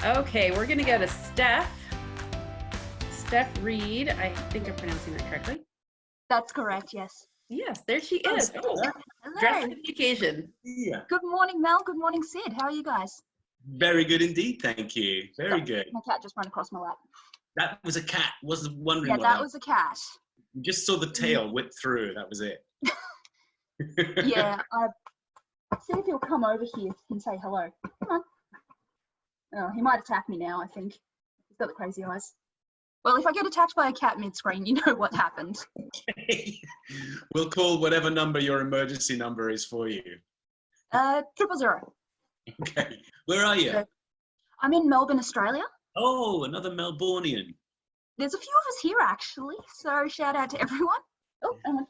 Okay, we're gonna go to Steph. Steph Reed. I think I'm pronouncing that correctly. That's correct, yes. Yes, there she is. Hello. Dressed for the occasion. Yeah. Good morning, Mel. Good morning, Sid. How are you guys? Very good indeed, thank you. Very Sorry, good. My cat just ran across my lap. That was a cat. Wasn't wondering Yeah, what that was a cat. You just saw the tail whip through. That was it. Yeah, see if he'll come over here and say hello. Come on. Oh, he might attack me now, I think. He's got the crazy eyes. Well, if I get attacked by a cat mid-screen, you know what happened. Okay. We'll call whatever number your emergency number is for you. 000. Okay. Where are you? So, I'm in Melbourne, Australia. Oh, another Melbourneian. There's a few of us here, actually, so shout out to everyone. Oh, hang on.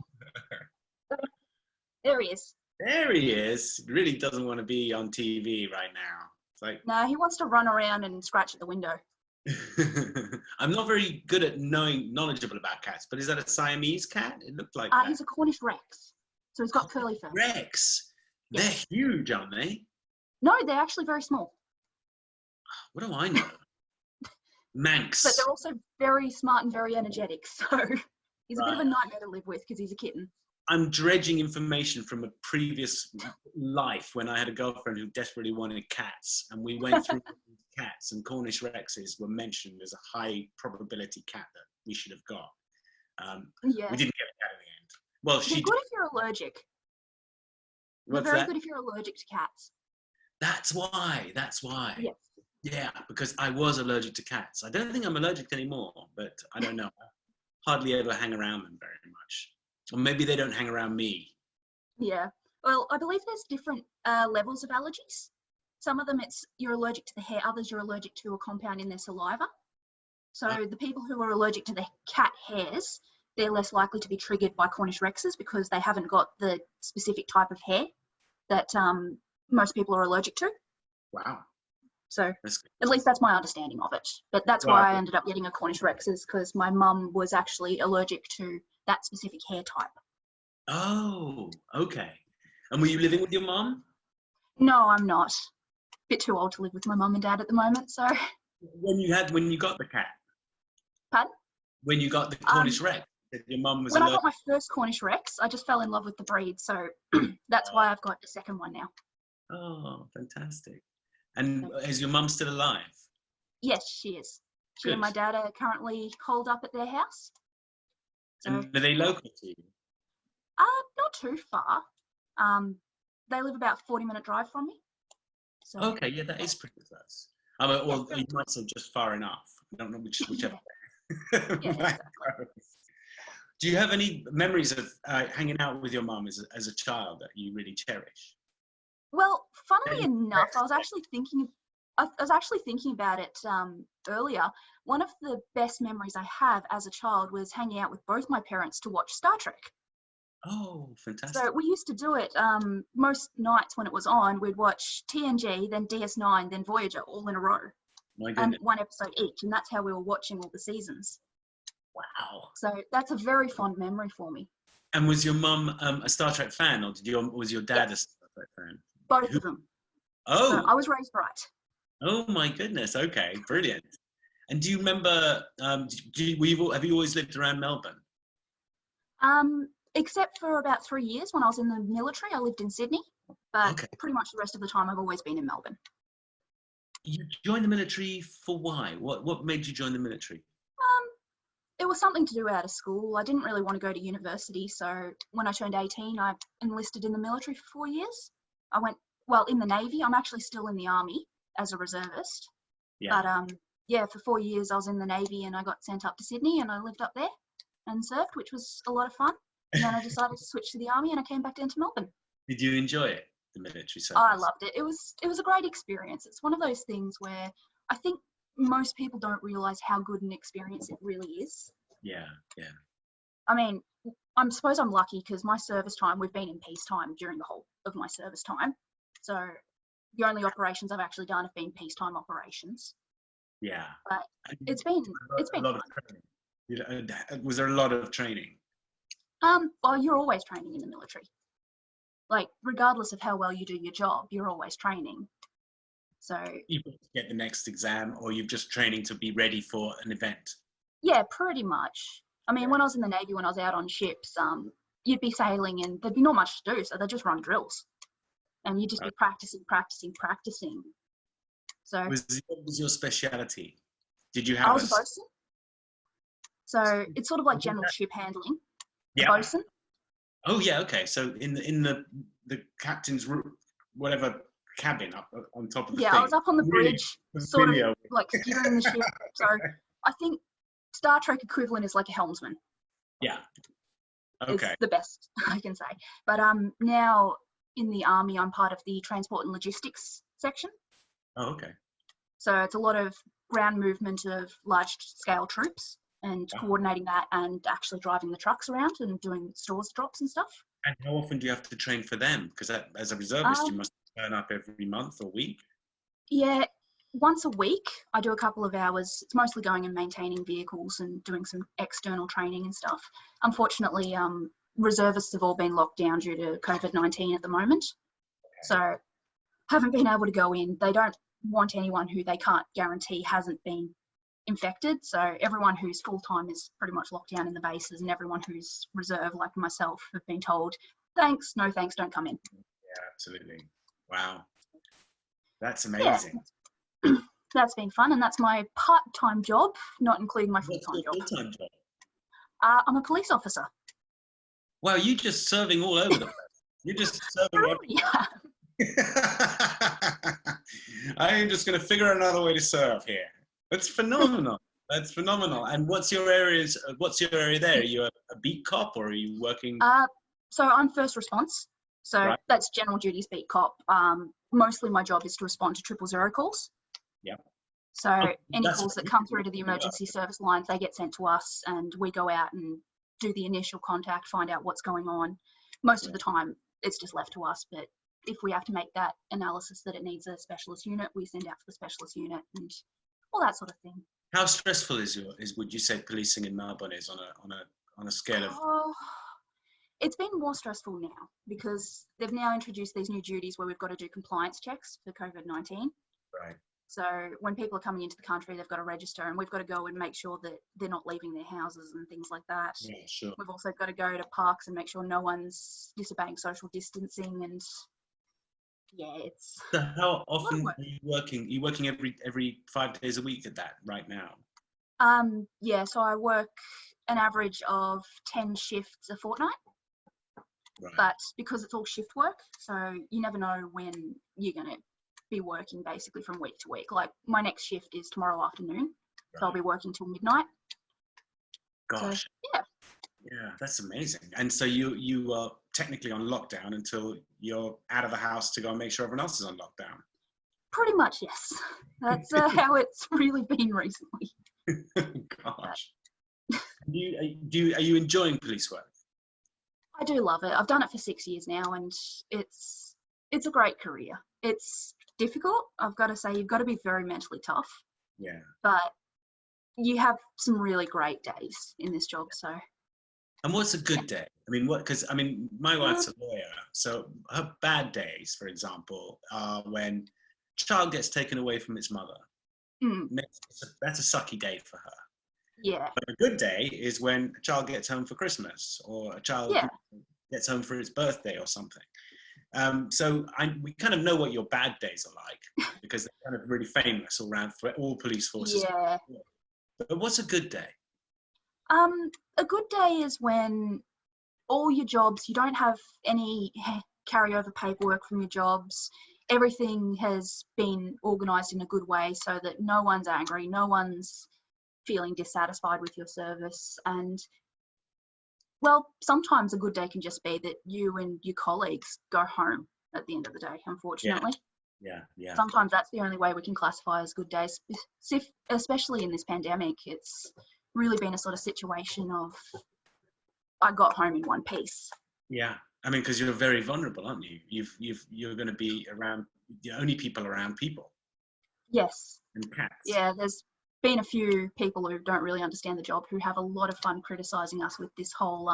There he is. There he is. Really doesn't want to be on TV right now. It's like No, he wants to run around and scratch at the window. I'm not very good at knowledgeable about cats, but is that a Siamese cat? It looked like that. He's a Cornish Rex, so he's got curly fur. Rex. Yeah. They're huge, aren't they? No, they're actually very small. What do I know? Manx. But they're also very smart and very energetic, so he's a bit of a nightmare to live with because he's a kitten. I'm dredging information from a previous life when I had a girlfriend who desperately wanted cats, and we went through cats, and Cornish Rexes were mentioned as a high probability cat that we should have got. Yeah. We didn't get a cat in the end. Well, They're she good did. if you're allergic. What's They're very that? good if you're allergic to cats. That's why. That's why. Yes. Yeah, because I was allergic to cats. I don't think I'm allergic anymore, but I don't know. I hardly ever hang around them very much. Or maybe they don't hang around me. Yeah. Well, I believe there's different levels of allergies. Some of them you're allergic to the hair, others you're allergic to a compound in their saliva. So the people who are allergic to the cat hairs, they're less likely to be triggered by Cornish Rexes because they haven't got the specific type of hair that most people are allergic to. Wow. So at least that's my understanding of it. But that's why I ended up getting a Cornish Rexes, because my mum was actually allergic to that specific hair type. Oh, okay. And were you living with your mum? No, I'm not. Bit too old to live with my mum and dad at the moment, so. When you got the cat? Pardon? When you got the Cornish Rex, your mum was when allergic. I got my first Cornish Rex, I just fell in love with the breed, so that's why I've got a second one now. Oh, fantastic. And is your mum still alive? Yes, she is. She Good. and my dad are currently holed up at their house. So, And are they local to you? not too far. They live about a 40-minute drive from me. So. Okay, yeah, that is pretty close. Well, you might say just far enough. I don't know whichever. Yeah, exactly. Do you have any memories of hanging out with your mum as a child that you really cherish? Well, funnily enough, I was actually thinking about it earlier. One of the best memories I have as a child was hanging out with both my parents to watch Star Trek. Oh, fantastic. So we used to do it most nights when it was on. We'd watch TNG, then DS9, then Voyager, all in a row. My And goodness. one episode each, and that's how we were watching all the seasons. Wow. So that's a very fond memory for me. And was your mum a Star Trek fan, or was your dad a Star Trek fan? Both of them. Oh. So I was raised right. Oh my goodness. Okay, brilliant. And do you remember? Have you always lived around Melbourne? Except for about 3 years when I was in the military, I lived in Sydney. But pretty much the rest of the time, I've always been in Melbourne. You joined the military for why? What made you join the military? It was something to do out of school. I didn't really want to go to university, so when I turned 18, I enlisted in the military for 4 years. I went, in the Navy. I'm actually still in the Army as a reservist. Yeah. But for 4 years I was in the Navy, and I got sent up to Sydney, and I lived up there and served, which was a lot of fun. And then I decided to switch to the Army, and I came back down to Melbourne. Did you enjoy it, the military service? Oh, I loved it. It was a great experience. It's one of those things where I think most people don't realise how good an experience it really is. Yeah, yeah. I mean, I suppose I'm lucky because my service time, we've been in peacetime during the whole of my service time. So the only operations I've actually done have been peacetime operations. Yeah. But it's been a lot of training. Was there a lot of training? Well, you're always training in the military. Like, regardless of how well you do your job, you're always training. So You've got to get the next exam, or you're just training to be ready for an event. yeah, pretty much. I mean, when I was in the Navy, when I was out on ships, you'd be sailing and there'd be not much to do, so they'd just run drills. And you'd just be practicing. So What was your speciality? Did you I have was a bosun. So it's sort of like general ship handling. Yeah. Bosun. Oh yeah, okay. So in the captain's whatever cabin up on top of the thing. I was up on the Really bridge, sort of like steering the ship. So I think Star Trek equivalent is like a helmsman. Yeah. Okay. It's the best I can say. But now in the Army, I'm part of the transport and logistics section. Oh, okay. So it's a lot of ground movement of large scale troops and coordinating that and actually driving the trucks around and doing stores drops and stuff. And how often do you have to train for them? Because as a reservist, you must turn up every month or week. Yeah, once a week. I do a couple of hours. It's mostly going and maintaining vehicles and doing some external training and stuff. Unfortunately, reservists have all been locked down due to COVID-19 at the moment. So haven't been able to go in. They don't want anyone who they can't guarantee hasn't been infected. So everyone who's full-time is pretty much locked down in the bases, and everyone who's reserve, like myself, have been told, thanks, no thanks, don't come in. Yeah, absolutely. Wow. That's amazing. Yeah. That's been fun, and that's my part-time job, not including my full-time job. What's your full-time job? I'm a police officer. Wow, you're just serving all over the place. You're just serving Yeah. I am just going to figure another way to serve here. That's phenomenal. That's phenomenal. And what's your area there? Are you a beat cop, or are you working? So I'm first response. So that's general duties beat cop. Mostly my job is to respond to 000 calls. Yeah. So any calls that come through to the emergency service lines, they get sent to us, and we go out and do the initial contact, find out what's going on. Most of the time, it's just left to us. But if we have to make that analysis that it needs a specialist unit, we send out to the specialist unit and all that sort of thing. How stressful would you say policing in Melbourne is on a scale of? It's been more stressful now because they've now introduced these new duties where we've got to do compliance checks for COVID-19. Right. So when people are coming into the country, they've got to register, and we've got to go and make sure that they're not leaving their houses and things like that. Yeah, sure. We've also got to go to parks and make sure no one's disobeying social distancing, and it's. So how often are you working? Are you working every 5 days a week at that right now? So I work an average of 10 shifts a fortnight. Right. But because it's all shift work, so you never know when you're going to be working basically from week to week. Like my next shift is tomorrow afternoon, so I'll be working till midnight. Gosh. So, yeah, that's amazing. And so you are technically on lockdown until you're out of the house to go and make sure everyone else is on lockdown. Pretty much, yes. That's how it's really been recently. Gosh. Are you enjoying police work? I do love it. I've done it for 6 years now, and it's a great career. It's difficult. I've got to say, you've got to be very mentally tough. Yeah. But you have some really great days in this job. So. And what's a good day? Because my wife's a lawyer, so her bad days, for example, are when a child gets taken away from its mother. That's a sucky day for her. Yeah. But a good day is when a child gets home for Christmas, or a child gets home for its birthday or something. So we kind of know what your bad days are like, because they're kind of really famous all around for all police forces. Yeah. But what's a good day? A good day is when all your jobs, you don't have any carryover paperwork from your jobs. Everything has been organised in a good way so that no one's angry, no one's feeling dissatisfied with your service. And well, sometimes a good day can just be that you and your colleagues go home at the end of the day, unfortunately. Yeah. Sometimes that's the only way we can classify as good days, especially in this pandemic. It's really been a sort of situation of I got home in one piece. Yeah, because you're very vulnerable, aren't you? You're going to be around the only people around people. Yes. And cats. Yeah, there's been a few people who don't really understand the job who have a lot of fun criticising us with this whole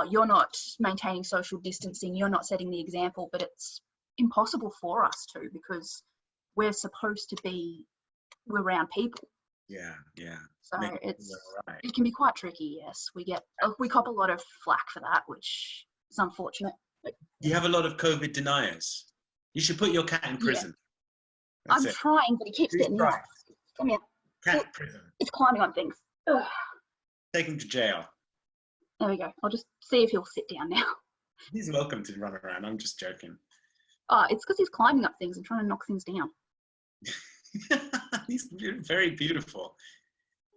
you're not maintaining social distancing, you're not setting the example, but it's impossible for us to, because we're supposed to be around people. Yeah. So Make it it's all right. it can be quite tricky. Yes, we cop a lot of flack for that, which is unfortunate. But You have a lot of COVID deniers. You should put your cat in prison. That's I'm it. trying, but he keeps Please getting try. out. Come here. Cat prison. It's climbing on things. Ugh. Take him to jail. There we go. I'll just see if he'll sit down now. He's welcome to run around. I'm just joking. Oh, it's because he's climbing up things and trying to knock things down. He's very beautiful.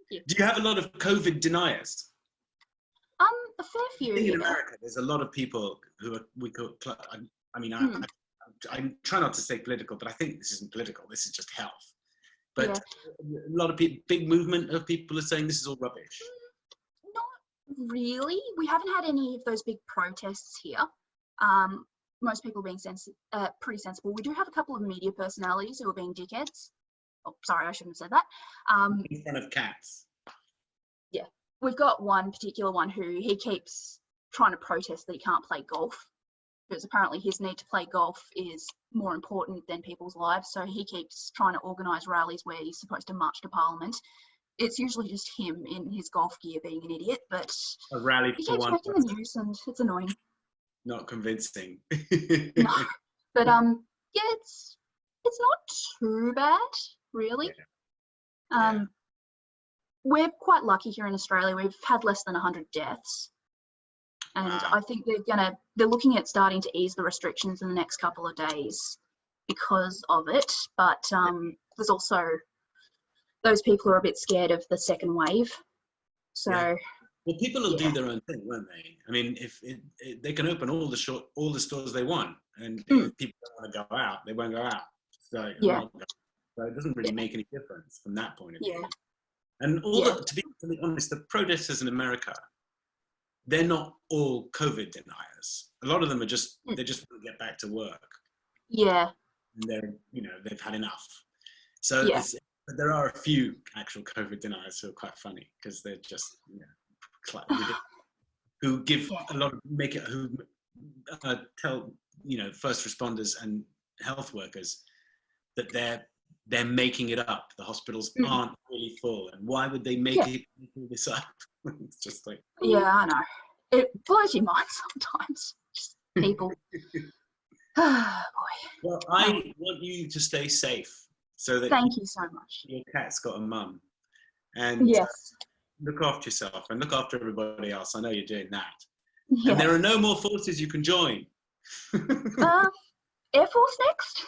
you. Do you have a lot of COVID deniers? A fair few. I think in yeah. America, there's a lot of people who are, Hmm. I try not to say political, but I think this isn't political. This is just health. But Yeah. a lot of people, big movement of people are saying this is all rubbish. Not really. We haven't had any of those big protests here. Most people being pretty sensible. We do have a couple of media personalities who are being dickheads. Oh, sorry, I shouldn't have said that. In front of cats. We've got one particular one who he keeps trying to protest that he can't play golf, because apparently his need to play golf is more important than people's lives. So he keeps trying to organise rallies where he's supposed to march to Parliament. It's usually just him in his golf gear being an idiot, but A rally he for keeps one making the person. news and it's annoying. Not convincing. No. But yeah, it's not too bad, really. Yeah. We're quite lucky here in Australia. We've had less than 100 deaths. And Wow. I think they're looking at starting to ease the restrictions in the next couple of days because of it. But there's also those people who are a bit scared of the second wave. So Yeah. Well, people will do their own thing, won't they? I mean, if they can open all the stores they want, and if people don't want to go out, they won't go out. So, so it doesn't really make any difference from that point of view. Yeah. And to be honest, the protesters in America, they're not all COVID deniers. A lot of them are just they just want to get back to work. Yeah. And they've had enough. So but there are a few actual COVID deniers who are quite funny because they're just who give a lot of who tell first responders and health workers that they're making it up. The hospitals aren't really full, and why would they make this up? It's just like I know. It blows your mind sometimes. Just people. Oh, boy. Well, I want you to stay safe so that Thank you so much. your cat's got a mum, and Yes. look after yourself and look after everybody else. I know you're doing that. Yes. And there are no more forces you can join. Air Force next?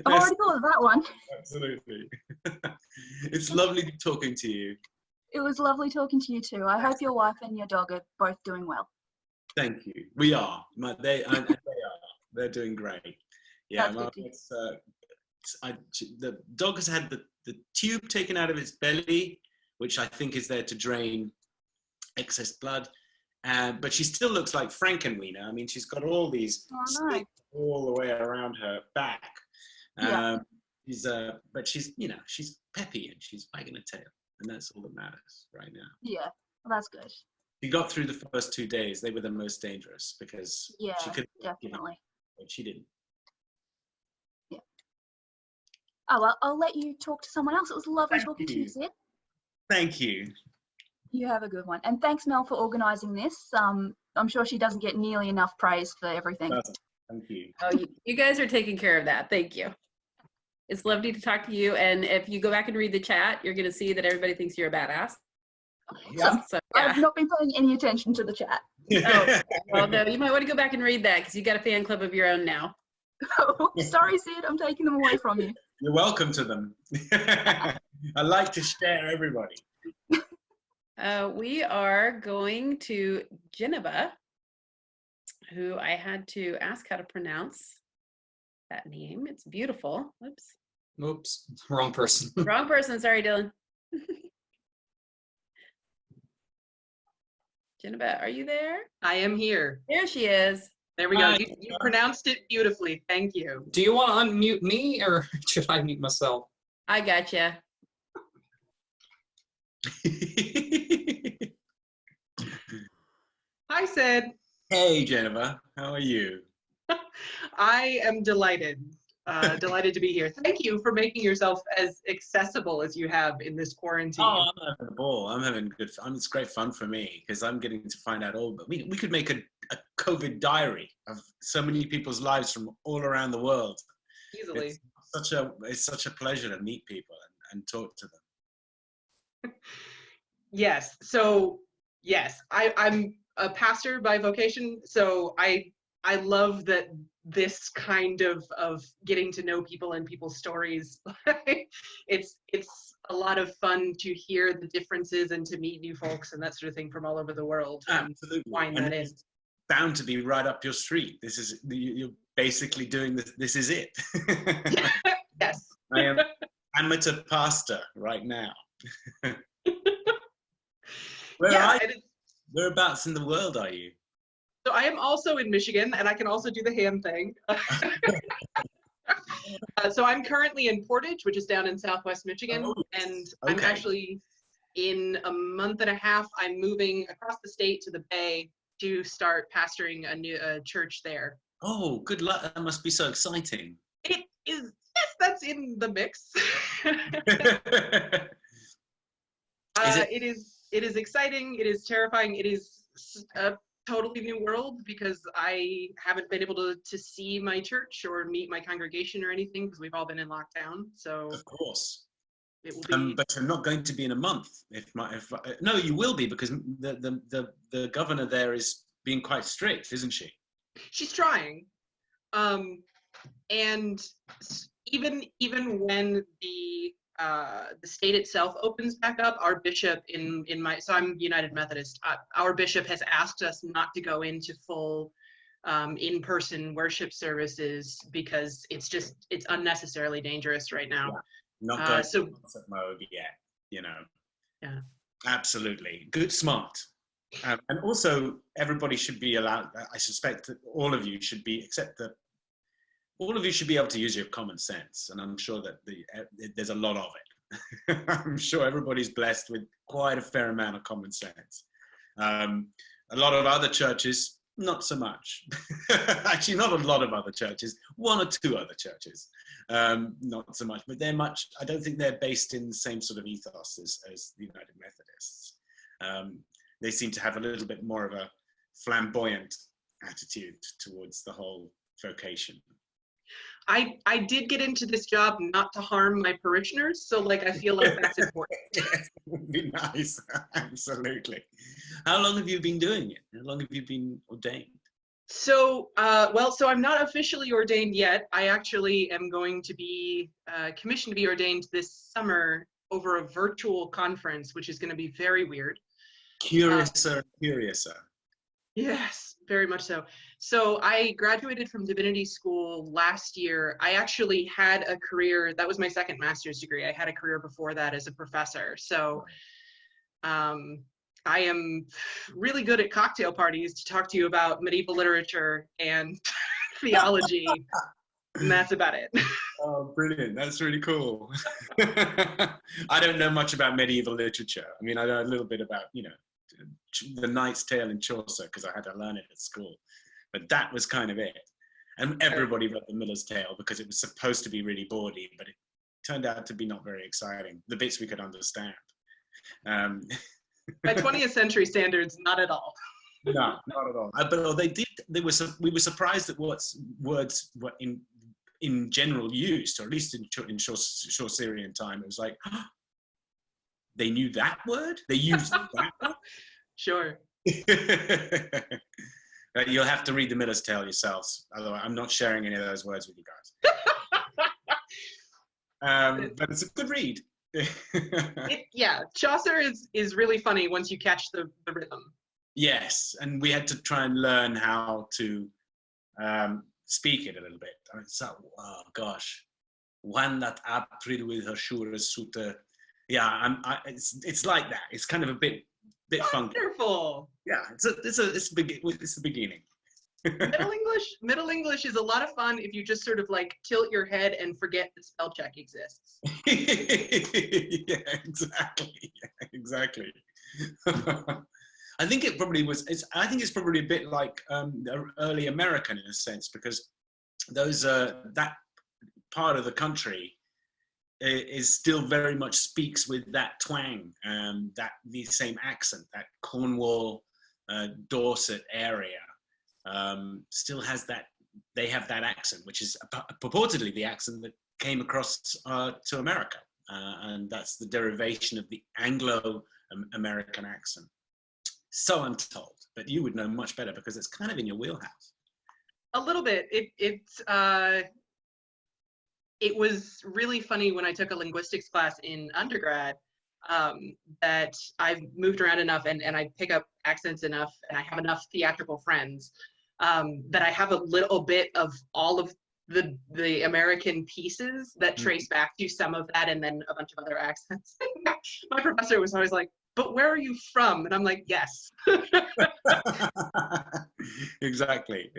I've already thought of that one. Absolutely. It's lovely talking to you. It was lovely talking to you too. I hope your wife and your dog are both doing well. Thank you. We are. They are. They're doing great. Yeah. The dog has had the tube taken out of its belly, which I think is there to drain excess blood. But she still looks like Frankenweenie. I mean, she's got all these sticks all the way around her back. But she's peppy and she's wagging a tail, and that's all that matters right now. Yeah, well, that's good. She got through the first 2 days. They were the most dangerous because she could definitely. But she didn't. Yeah. Oh well, I'll let you talk to someone else. It was lovely talking to you, Sid. Thank you. You have a good one. And thanks, Mel, for organising this. I'm sure she doesn't get nearly enough praise for everything. Thank you. Oh, you guys are taking care of that. Thank you. It's lovely to talk to you. And if you go back and read the chat, you're going to see that everybody thinks you're a badass. Yeah. So, yeah. I've not been paying any attention to the chat. Oh, well, no, you might want to go back and read that because you got a fan club of your own now. Oh, sorry, Sid. I'm taking them away from you. You're welcome to them. I like to share everybody. We are going to Geneva, who I had to ask how to pronounce that name. It's beautiful. Oops. Oops, wrong person. Wrong person. Sorry, Dylan. Geneva, are you there? I am here. There she is. There we go. You pronounced it beautifully. Thank you. Do you want to unmute me or should I mute myself? I gotcha. Hi, Sid. Hey, Jennifer. How are you? I am delighted. Delighted to be here. Thank you for making yourself as accessible as you have in this quarantine. Oh, I'm having a ball. I'm having good fun. It's great fun for me because I'm getting to find out all. But we could make a COVID diary of so many people's lives from all around the world. Easily. It's such a pleasure to meet people and talk to them. Yes. So yes, I'm a pastor by vocation. So I love that this kind of getting to know people and people's stories. it's a lot of fun to hear the differences and to meet new folks and that sort of thing from all over the world. Absolutely. And find that in. It's bound to be right up your street. You're basically doing this. This is it. Yes. I am amateur pastor right now. Whereabouts in the world are you? So I am also in Michigan, and I can also do the hand thing. So I'm currently in Portage, which is down in Southwest Michigan, and I'm actually, in a month and a half, I'm moving across the state to the Bay to start pastoring a new church there. Oh, good luck. That must be so exciting. It is, yes, that's in the mix. It is exciting. It is terrifying. It is a totally new world because I haven't been able to see my church or meet my congregation or anything because we've all been in lockdown. So of course, it will be. But you're not going to be in a month. No, you will be because the governor there is being quite strict, isn't she? She's trying, and even when the state itself opens back up, our bishop so I'm United Methodist, our bishop has asked us not to go into full in-person worship services because it's unnecessarily dangerous right now. Yeah. Not going to concert mode yet, Yeah. Absolutely. Good, smart. And also, everybody should be allowed, I suspect that all of you should be able to use your common sense. And I'm sure that there's a lot of it. I'm sure everybody's blessed with quite a fair amount of common sense. A lot of other churches, not so much. Actually, not a lot of other churches, one or two other churches, not so much. But I don't think they're based in the same sort of ethos as the United Methodists. They seem to have a little bit more of a flamboyant attitude towards the whole vocation. I did get into this job not to harm my parishioners, so I feel like that's important. Yes, it would be nice. Absolutely. How long have you been doing it? How long have you been ordained? So, so I'm not officially ordained yet. I actually am going to be commissioned to be ordained this summer over a virtual conference, which is going to be very weird. Curiouser. Yes, very much so. So I graduated from divinity school last year. I actually had a career, that was my second master's degree. I had a career before that as a professor. So I am really good at cocktail parties to talk to you about medieval literature and theology, and that's about it. Oh, brilliant. That's really cool. I don't know much about medieval literature. I mean, I know a little bit about, the Knight's Tale in Chaucer because I had to learn it at school, but that was kind of it. And everybody read the Miller's Tale because it was supposed to be really bawdy, but it turned out to be not very exciting. The bits we could understand. By 20th century standards, not at all. No, not at all. But they did. We were surprised at what words were in general used, or at least in Chaucerian time. It was like, they knew that word? They used that word? Sure. You'll have to read the Miller's Tale yourselves. Otherwise, I'm not sharing any of those words with you guys. But it's a good read. Chaucer is really funny once you catch the rhythm. Yes, and we had to try and learn how to speak it a little bit. I mean, oh gosh, one that April with her surest suitor. Yeah, it's like that. It's kind of a bit funky. Wonderful. Yeah, it's the beginning. Middle English is a lot of fun if you just sort of tilt your head and forget that spell check exists. Yeah, exactly. I think it probably was. I think it's probably a bit like early American in a sense, because those that part of the country is still very much speaks with that twang, that the same accent, that Cornwall, Dorset area still has that. They have that accent, which is purportedly the accent that came across to America, and that's the derivation of the Anglo-American accent. So I'm told, but you would know much better because it's kind of in your wheelhouse. A little bit. It was really funny when I took a linguistics class in undergrad, that I've moved around enough and I pick up accents enough and I have enough theatrical friends that I have a little bit of all of the American pieces that trace back to some of that and then a bunch of other accents. My professor was always like, but where are you from? And I'm like, yes. Exactly.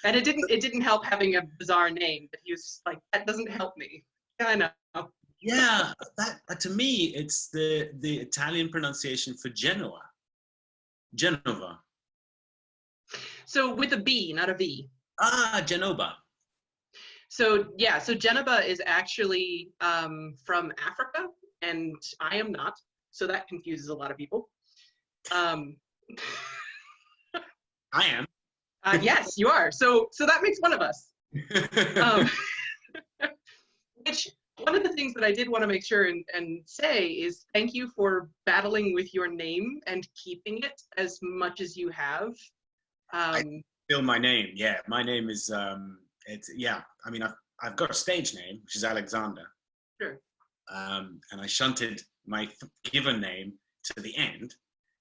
And it didn't help having a bizarre name, but he was like, that doesn't help me. Yeah, I know. Yeah, that to me, it's the Italian pronunciation for Genoa. Genova. So with a B, not a V. Ah, Genova. So yeah, so Genova is actually from Africa, and I am not. So that confuses a lot of people. I am. Yes, you are. So that makes one of us. Which one of the things that I did want to make sure and say is thank you for battling with your name and keeping it as much as you have. Still my name. Yeah, my name is. It's yeah. I mean, I've got a stage name, which is Alexander. Sure. And I shunted my given name to the end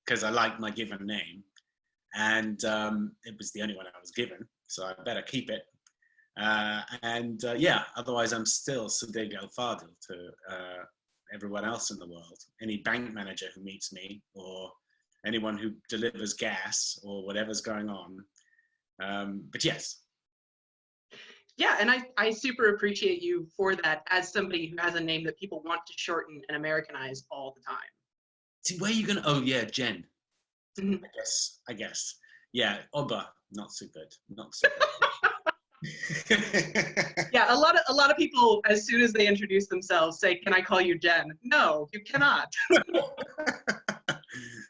because I like my given name, and it was the only one I was given, so I better keep it. Yeah, otherwise I'm still Siddig al-Fadil to everyone else in the world. Any bank manager who meets me, or anyone who delivers gas, or whatever's going on. But yes. Yeah, and I super appreciate you for that as somebody who has a name that people want to shorten and Americanize all the time. See, where are you gonna? Oh yeah, Jen. Mm-hmm. I guess. Yeah, Oba, not so good. Not so good. Yeah, a lot of people, as soon as they introduce themselves, say, "Can I call you Jen?" No, you cannot.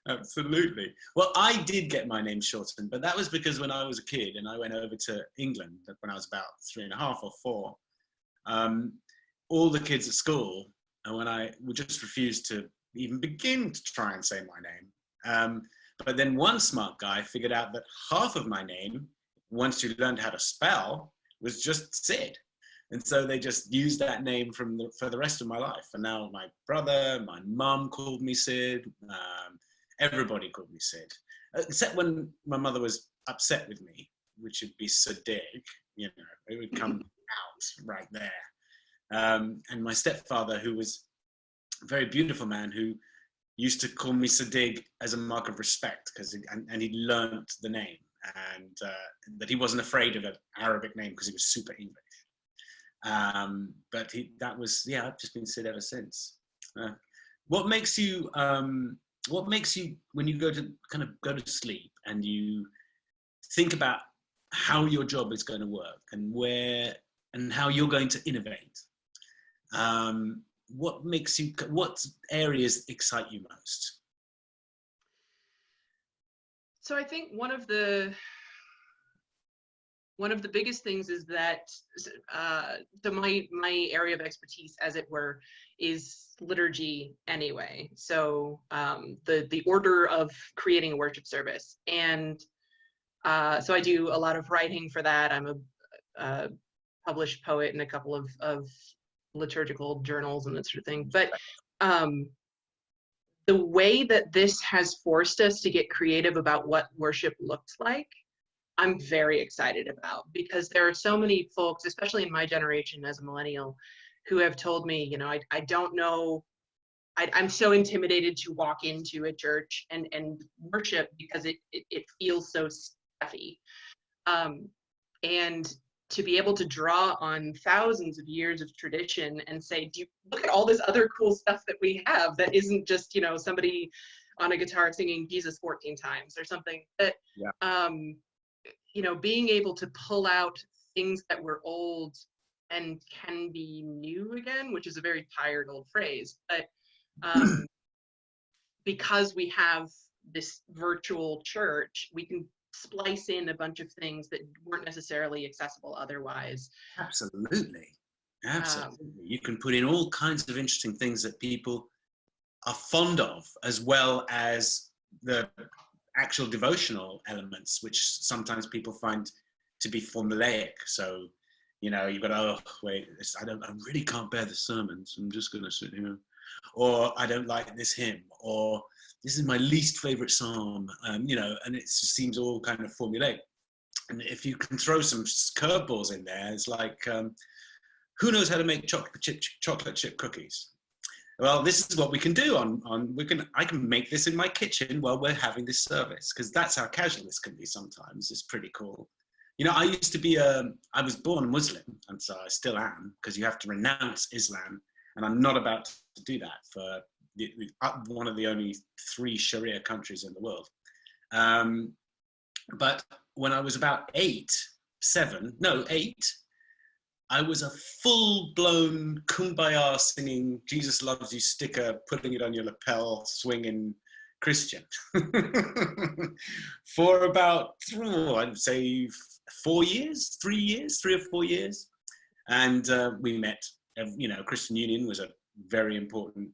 Absolutely. Well, I did get my name shortened, but that was because when I was a kid and I went over to England when I was about 3.5 or 4, all the kids at school, and when I would just refuse to even begin to try and say my name. But then one smart guy figured out that half of my name, once you learned how to spell, was just Sid. And so they just used that name for the rest of my life. And now my brother, my mum called me Sid. Everybody called me Sid, except when my mother was upset with me, which would be Siddig, it would come out right there. And my stepfather, who was a very beautiful man, who used to call me Siddig as a mark of respect, and he learnt the name, and that he wasn't afraid of an Arabic name because he was super English. But I've just been Sid ever since. What makes you, when you go to sleep and you think about how your job is going to work and how you're going to innovate? What areas excite you most? So I think one of the biggest things is that my area of expertise, as it were, is liturgy anyway. So the order of creating a worship service, and so I do a lot of writing for that. I'm a published poet in a couple of liturgical journals and that sort of thing. But the way that this has forced us to get creative about what worship looks like, I'm very excited about, because there are so many folks, especially in my generation as a millennial, who have told me, I don't know, I'm so intimidated to walk into a church and worship because it feels so stuffy. And to be able to draw on thousands of years of tradition and say, do you look at all this other cool stuff that we have that isn't just, somebody on a guitar singing Jesus 14 times or something, that, yeah. being able to pull out things that were old and can be new again, which is a very tired old phrase, but because we have this virtual church, we can splice in a bunch of things that weren't necessarily accessible otherwise. Absolutely. You can put in all kinds of interesting things that people are fond of, as well as the actual devotional elements, which sometimes people find to be formulaic. So, you know, you've got, oh, wait, I really can't bear the sermons. I'm just going to sit here. Or I don't like this hymn, or this is my least favorite psalm, you know, and it just seems all kind of formulaic. And if you can throw some curveballs in there, it's like, who knows how to make chocolate chip cookies? Well, this is what we can do I can make this in my kitchen while we're having this service, because that's how casual this can be sometimes. It's pretty cool. You know, I used to be I was born Muslim, and so I still am, because you have to renounce Islam, and I'm not about to do that for one of the only 3 Sharia countries in the world. But when I was about 8, I was a full-blown kumbaya singing Jesus loves you sticker, putting it on your lapel, swinging Christian for about, I'd say 4 years, 3 or 4 years. And we met, you know, Christian Union was a very important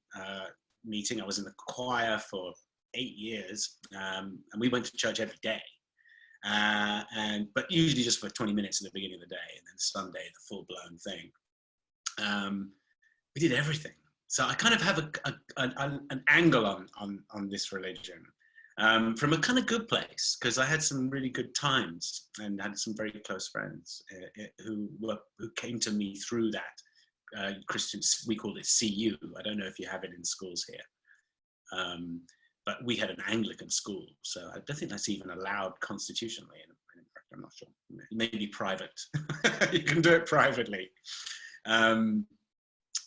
meeting. I was in the choir for 8 years, and we went to church every day. But usually just for 20 minutes in the beginning of the day, and then Sunday, the full-blown thing. We did everything. So I kind of have an angle on this religion from a kind of good place, because I had some really good times and had some very close friends who came to me through that Christian, we called it CU. I don't know if you have it in schools here. But we had an Anglican school, so I don't think that's even allowed constitutionally. In fact, I'm not sure. Maybe private. You can do it privately.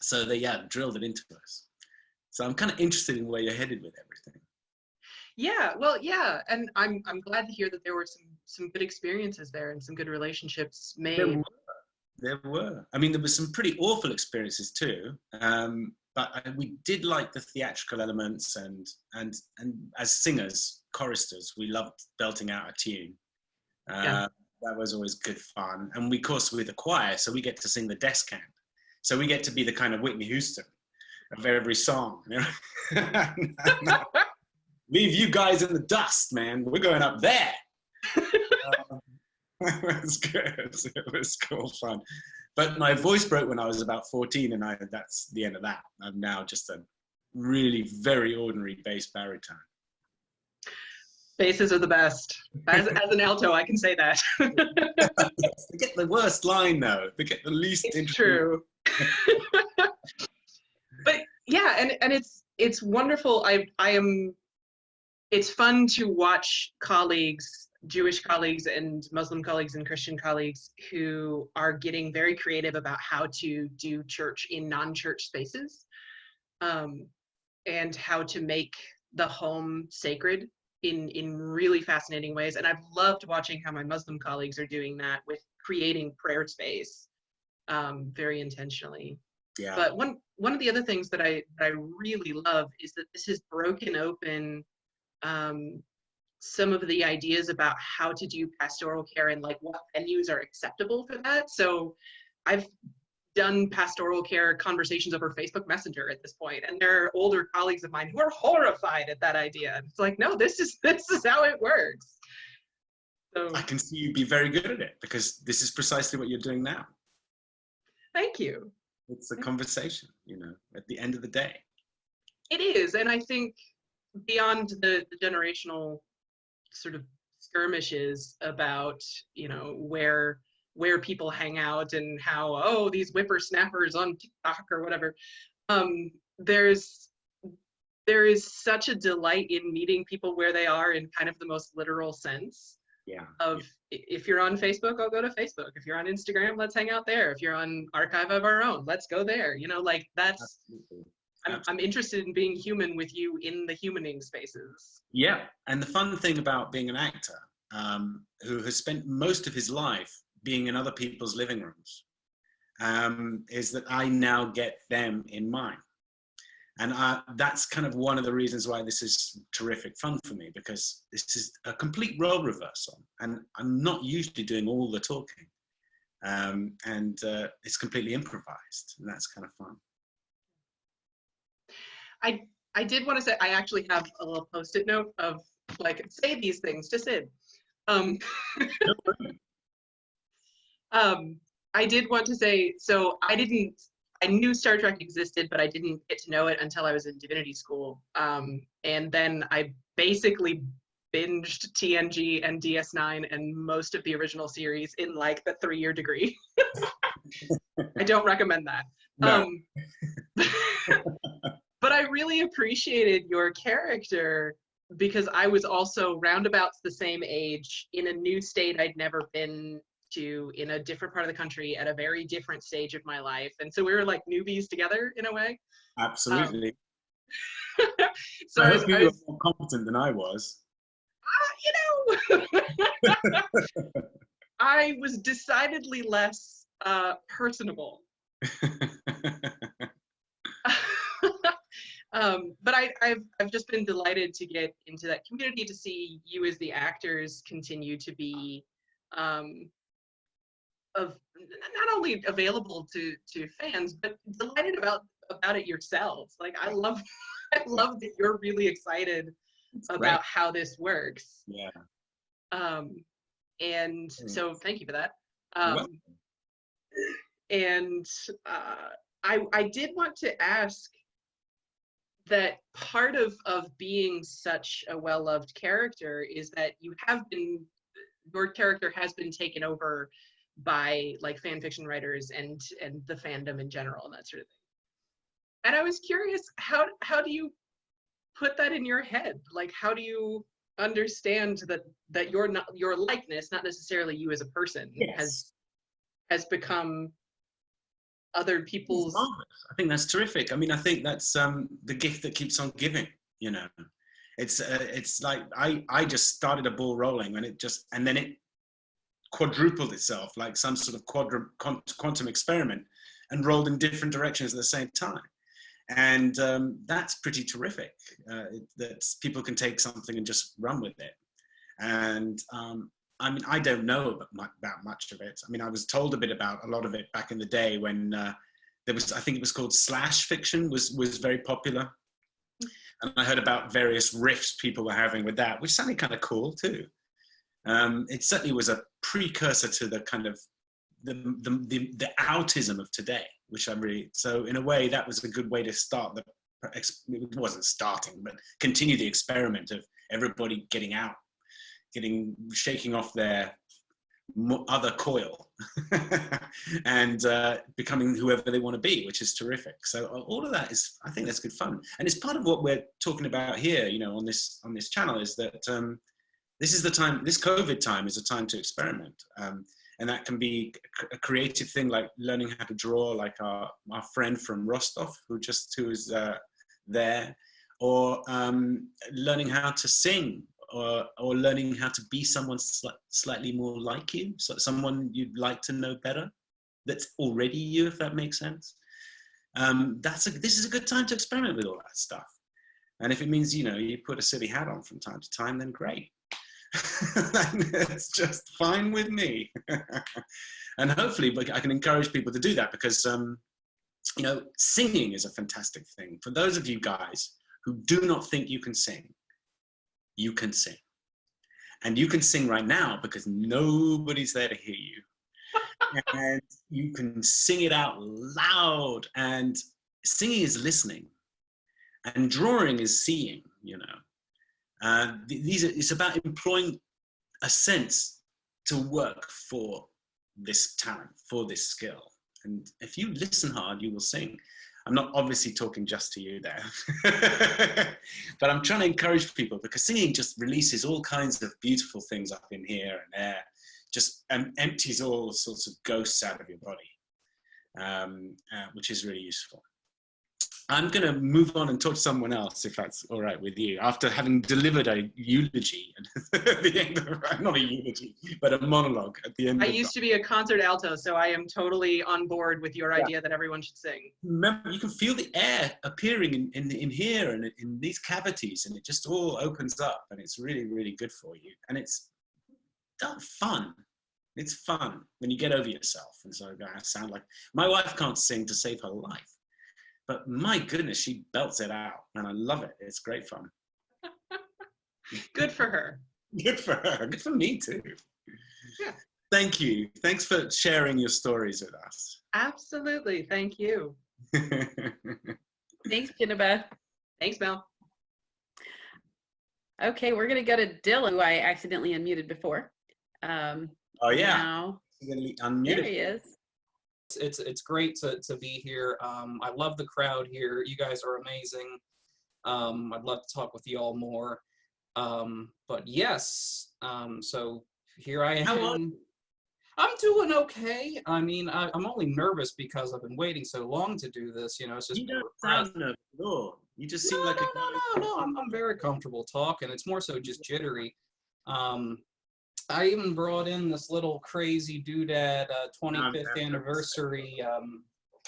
So they drilled it into us. So I'm kind of interested in where you're headed with everything. Yeah, well, yeah, and I'm glad to hear that there were some good experiences there and some good relationships made. There were. I mean, there were some pretty awful experiences too. But we did like the theatrical elements, and as singers, choristers, we loved belting out a tune. That was always good fun. And we, of course, we're the choir, so we get to sing the desk hand. So we get to be the kind of Whitney Houston of every song. You know? Leave you guys in the dust, man. We're going up there. It was good. It was cool fun. But my voice broke when I was about 14, and that's the end of that. I'm now just a really very ordinary bass baritone. Basses are the best. As an alto, I can say that. Yes, they get the worst line, though. They get the least It's true. But yeah, and it's wonderful. It's fun to watch colleagues, Jewish colleagues and Muslim colleagues and Christian colleagues, who are getting very creative about how to do church in non-church spaces, and how to make the home sacred in really fascinating ways. And I've loved watching how my Muslim colleagues are doing that with creating prayer space very intentionally. Yeah. But one of the other things that I really love is that this has broken open some of the ideas about how to do pastoral care and like what venues are acceptable for that. So I've done pastoral care conversations over Facebook Messenger at this point, and there are older colleagues of mine who are horrified at that idea. It's like, no, this is how it works. So I can see you be very good at it, because this is precisely what you're doing now. Thank you. It's a conversation, you know, at the end of the day. It is, and I think beyond the generational sort of skirmishes about, you know, where people hang out and how, oh, these whippersnappers on TikTok or whatever, there is such a delight in meeting people where they are in kind of the most literal sense. Yeah. If you're on Facebook, I'll go to Facebook. If you're on Instagram, let's hang out there. If you're on Archive of Our Own, let's go there. You know, like that's, I'm interested in being human with you in the humaning spaces. Yeah, and the fun thing about being an actor who has spent most of his life being in other people's living rooms, is that I now get them in mine. And that's kind of one of the reasons why this is terrific fun for me, because this is a complete role reversal, and I'm not usually doing all the talking. It's completely improvised, and that's kind of fun. I did want to say, I actually have a little post-it note of like, say these things to Sid. I did want to say, so I knew Star Trek existed, but I didn't get to know it until I was in divinity school. And then I basically binged TNG and DS9 and most of the original series in like the 3-year degree. I don't recommend that. No. But I really appreciated your character because I was also roundabouts the same age in a new state I'd never been to, in a different part of the country at a very different stage of my life. And so we were like newbies together in a way. Absolutely. So I hope you were more competent than I was. You know, I was decidedly less personable. But I've just been delighted to get into that community, to see you as the actors continue to be of not only available to fans, but delighted about it yourselves. Like I love that you're really excited about how this works. Yeah. And so thank you for that. And I did want to ask that part of being such a well-loved character is that your character has been taken over by like fan fiction writers and the fandom in general and that sort of thing. And I was curious, how do you put that in your head? Like, how do you understand that your likeness, not necessarily you as a person, yes, has become other people's? I think that's terrific. I mean, I think that's the gift that keeps on giving. You know, it's like I just started a ball rolling, and then it quadrupled itself like some sort of quantum experiment, and rolled in different directions at the same time. And that's pretty terrific. That people can take something and just run with it. And I mean, I don't know about much of it. I mean, I was told a bit about a lot of it back in the day when there was, I think it was called slash fiction was very popular. And I heard about various riffs people were having with that, which sounded kind of cool too. It certainly was a precursor to the kind of the outism of today, which I really, so in a way that was a good way to start it wasn't starting, but continue the experiment of everybody getting out, shaking off their other coil and becoming whoever they want to be, which is terrific. So all of that is, I think that's good fun. And it's part of what we're talking about here, you know, on this channel, is that this is the time, this COVID time is a time to experiment. And that can be a creative thing, like learning how to draw, like our friend from Rostov, who is there, or learning how to sing, or learning how to be someone slightly more like you, so someone you'd like to know better, that's already you, if that makes sense. This is a good time to experiment with all that stuff. And if it means, you know, you put a silly hat on from time to time, then great. It's just fine with me. And hopefully I can encourage people to do that, because you know, singing is a fantastic thing. For those of you guys who do not think you can sing, you can sing. And you can sing right now because nobody's there to hear you. And you can sing it out loud. And singing is listening, and drawing is seeing, you know. It's about employing a sense to work for this talent, for this skill. And if you listen hard, you will sing. I'm not obviously talking just to you there, but I'm trying to encourage people, because singing just releases all kinds of beautiful things up in here and there, just empties all sorts of ghosts out of your body, which is really useful. I'm going to move on and talk to someone else, if that's all right with you, after having delivered a eulogy at the end of, not a eulogy, but a monologue at the end. I used to be a concert alto, so I am totally on board with your idea that everyone should sing. Remember, you can feel the air appearing in here and in these cavities, and it just all opens up, and it's really, really good for you. And it's fun. It's fun when you get over yourself. And so I sound like, my wife can't sing to save her life. But my goodness, she belts it out, and I love it. It's great fun. Good for her. Good for her. Good for me too. Yeah. Thank you. Thanks for sharing your stories with us. Absolutely. Thank you. Thanks, Geneva. Thanks, Mel. Okay, we're going to go to Dylan, who I accidentally unmuted before. Oh, yeah. Now, Unmuted. there he is. It's great to be here. I love the crowd here. You guys are amazing. I'd love to talk with you all more. But yes, so here I am. How are you? I'm doing okay. I mean, I'm only nervous because I've been waiting so long to do this. You know, it's just. You don't sound nervous at all. You just seem like no. I'm very comfortable talking. It's more so just jittery. I even brought in this little crazy doodad 25th anniversary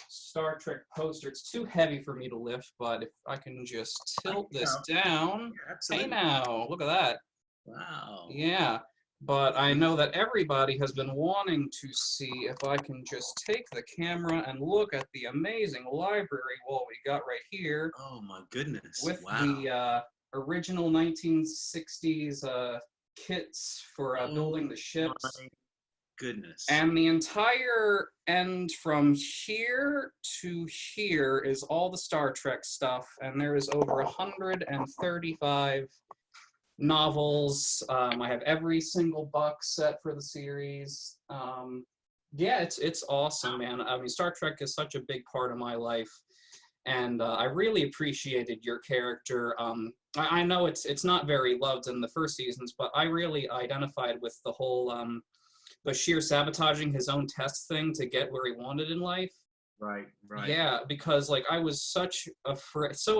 Star Trek poster. It's too heavy for me to lift, but if I can just tilt this down. Yeah, Hey now, look at that. Wow. Yeah, but I know that everybody has been wanting to see if I can just take the camera and look at the amazing library wall we got right here. Oh my goodness. With wow. the original 1960s kits for building the ships. My goodness. And the entire end from here to here is all the Star Trek stuff, and there is over 135 novels. I have every single box set for the series. Yeah, it's awesome, man. I mean, Star Trek is such a big part of my life, and I really appreciated your character. I know it's not very loved in the first seasons, but I really identified with the whole Bashir sabotaging his own test thing to get where he wanted in life. Right. Yeah, because like I was so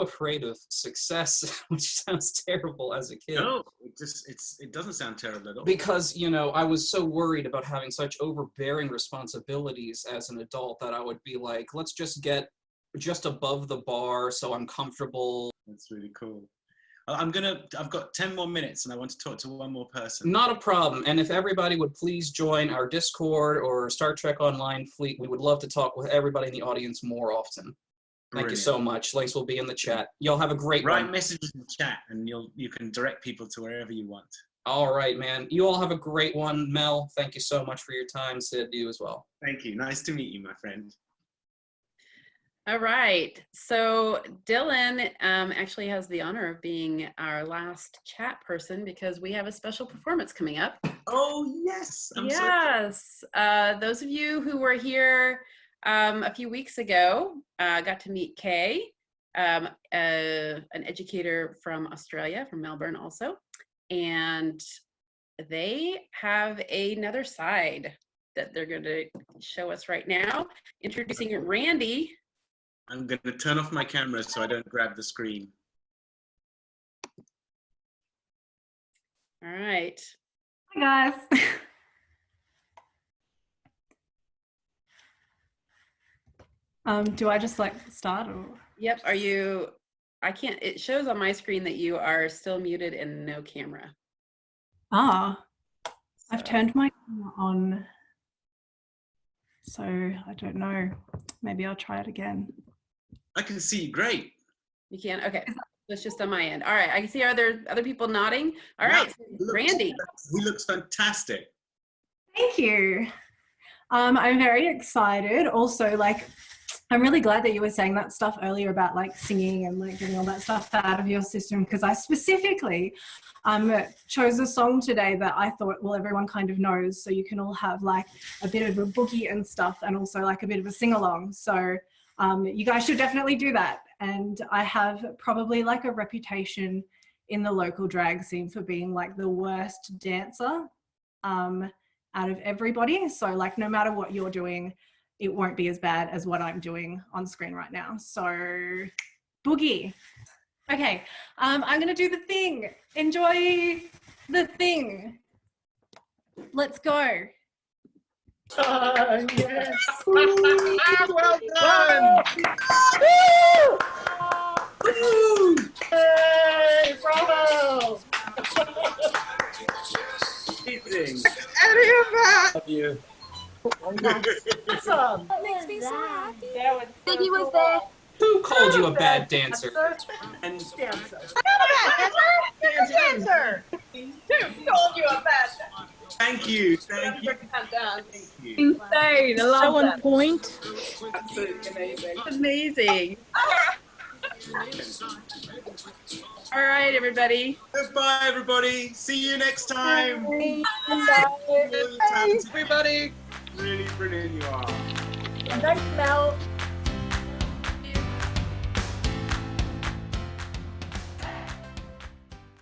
afraid of success, which sounds terrible as a kid. No, it doesn't sound terrible at all. Because, you know, I was so worried about having such overbearing responsibilities as an adult that I would be like, let's just get just above the bar so I'm comfortable. That's really cool. I've got 10 more minutes and I want to talk to one more person. Not a problem. And if everybody would please join our Discord or Star Trek Online fleet, we would love to talk with everybody in the audience more often. Thank you so much. Links will be in the chat. Y'all have a great one. Write messages in the chat and you can direct people to wherever you want. All right, man. You all have a great one. Mel, thank you so much for your time. Sid, you as well. Thank you. Nice to meet you, my friend. All right. So Dylan actually has the honor of being our last chat person because we have a special performance coming up. Oh, yes. Yes. Those of you who were here a few weeks ago got to meet Kay, an educator from Australia, from Melbourne also. And they have another side that they're going to show us right now. Introducing Randy. I'm going to turn off my camera so I don't grab the screen. All right. Hi, guys. Do I just like start or? Yep. Are you, I can't, it shows on my screen that you are still muted and no camera. Ah, So, I've turned my camera on. So I don't know. Maybe I'll try it again. I can see you great. You can? Okay. That's just on my end. All right. I can see other people nodding. All Yeah, right. So Randy. He looks fantastic. Thank you. I'm very excited. Also, like, I'm really glad that you were saying that stuff earlier about like singing and like getting all that stuff out of your system, because I specifically chose a song today that I thought, well, everyone kind of knows, so you can all have like a bit of a boogie and stuff, and also like a bit of a sing-along. So you guys should definitely do that. And I have probably like a reputation in the local drag scene for being like the worst dancer out of everybody. So like no matter what you're doing, it won't be as bad as what I'm doing on screen right now. So, boogie. Okay, I'm gonna do the thing. Enjoy the thing. Let's go. Yes. Well done! Woo! Hey, bravo. Amazing. Love you. Awesome. That makes me so happy. Ziggy was there. Who called you a bad dancer? And Dancer. Dancer. Who told you a bad thank you. Thank you. Insane. I love So on that. point. Absolutely amazing. Amazing. All right, everybody. Goodbye, everybody. See you next time. Bye. Talented. Everybody. Really brilliant you are. Thanks, Mel.